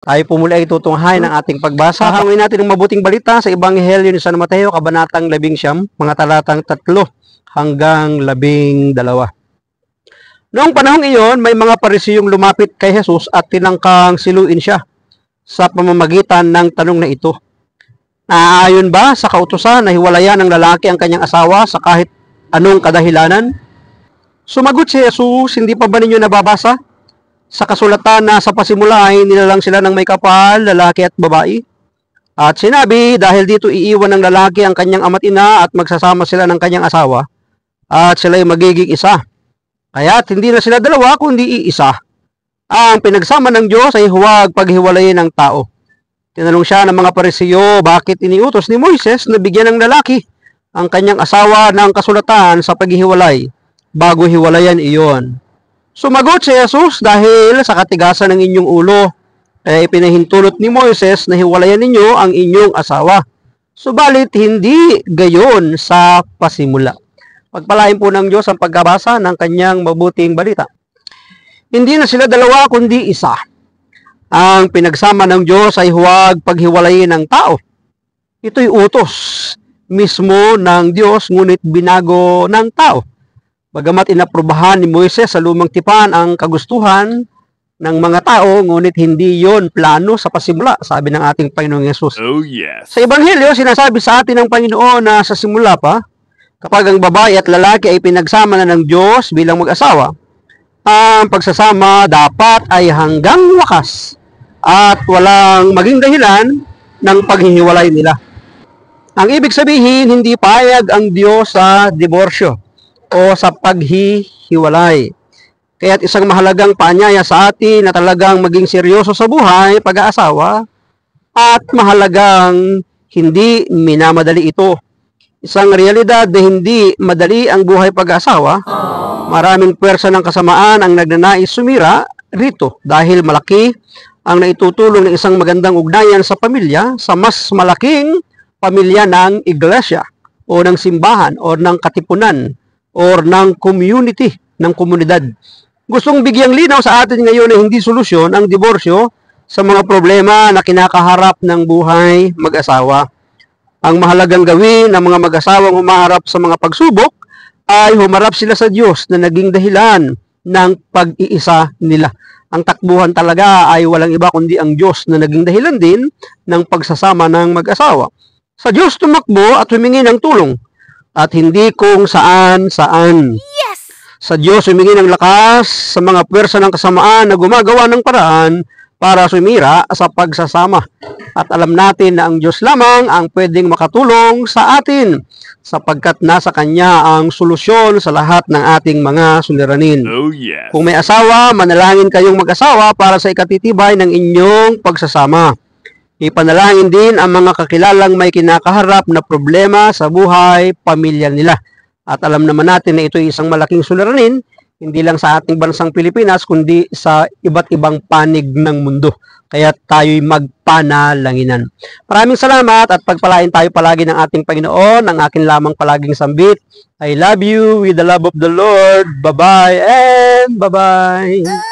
Tayo po muli ay tutunghayan ng ating pagbasa. Hahangin natin ng mabuting balita sa Ebanghelyo ni San Mateo, Kabanatang 19, mga talatang 3 hanggang 12. Noong panahong iyon, may mga Parisiyong lumapit kay Jesus at tinangkang siluin siya sa pamamagitan ng tanong na ito. Naaayon ba sa kautusan na hiwalayan ng lalaki ang kanyang asawa sa kahit anong kadahilanan? Sumagot si Jesus, hindi pa ba ninyo nababasa? Sa kasulatan na sa pasimula ay nilalang sila ng may kapal, lalaki at babae. At sinabi, dahil dito iiwan ng lalaki ang kanyang ama't ina at magsasama sila ng kanyang asawa, at sila ay magiging isa. Kaya't hindi na sila dalawa kundi iisa. Ang pinagsama ng Diyos ay huwag paghiwalayin ng tao. Tinanong siya ng mga Parisiyo, bakit iniutos ni Moises na bigyan ng lalaki ang kanyang asawa ng kasulatan sa paghihiwalay bago hiwalayan iyon? Sumagot si Jesus, dahil sa katigasan ng inyong ulo, ay pinahintulot ni Moises na hiwalayan ninyo ang inyong asawa. Subalit hindi gayon sa pasimula. Pagpalain po ng Diyos ang pagkabasa ng kanyang mabuting balita. Hindi na sila dalawa kundi isa. Ang pinagsama ng Diyos ay huwag paghiwalayin ng tao. Ito'y utos mismo ng Diyos, ngunit binago ng tao. Bagamat inaprubahan ni Moises sa lumang tipan ang kagustuhan ng mga tao, ngunit hindi yon plano sa pasimula, sabi ng ating Panginoong Yesus. Oh, yes. Sa Ebanghelyo, sinasabi sa atin ng Panginoon na sa simula pa, kapag ang babae at lalaki ay pinagsama na ng Diyos bilang mag-asawa, ang pagsasama dapat ay hanggang wakas at walang maging dahilan ng paghihiwalay nila. Ang ibig sabihin, hindi payag ang Diyos sa diborsyo o sa paghihiwalay. Kaya't isang mahalagang paanyaya sa atin na talagang maging seryoso sa buhay, pag-aasawa, at mahalagang hindi minamadali ito. Isang realidad na hindi madali ang buhay pag-aasawa. Maraming pwersa ng kasamaan ang nagnanais sumira rito dahil malaki ang naitutulong ng isang magandang ugnayan sa pamilya sa mas malaking pamilya ng iglesia o ng simbahan o ng katipunan or ng community, ng komunidad. Gustong bigyang linaw sa atin ngayon na hindi solusyon ang diborsyo sa mga problema na kinakaharap ng buhay mag-asawa. Ang mahalagang gawin ng mga mag-asawang humaharap sa mga pagsubok ay humarap sila sa Diyos na naging dahilan ng pag-iisa nila. Ang takbuhan talaga ay walang iba kundi ang Diyos na naging dahilan din ng pagsasama ng mag-asawa. Sa Diyos tumakbo at humingi ng tulong at hindi kung saan-saan. Yes! Sa Diyos humingi ng lakas sa mga pwersa ng kasamaan na gumagawa ng paraan para sumira sa pagsasama. At alam natin na ang Diyos lamang ang pwedeng makatulong sa atin sapagkat nasa Kanya ang solusyon sa lahat ng ating mga suliranin. Oh, yes. Kung may asawa, manalangin kayong mag-asawa para sa ikatitibay ng inyong pagsasama. Ipanalangin din ang mga kakilalang may kinakaharap na problema sa buhay, pamilya nila. At alam naman natin na ito ay isang malaking suliranin, hindi lang sa ating bansang Pilipinas, kundi sa iba't ibang panig ng mundo. Kaya tayo'y magpanalanginan. Maraming salamat at pagpalain tayo palagi ng ating Panginoon, ang akin lamang palaging sambit. I love you with the love of the Lord. Bye-bye and bye-bye.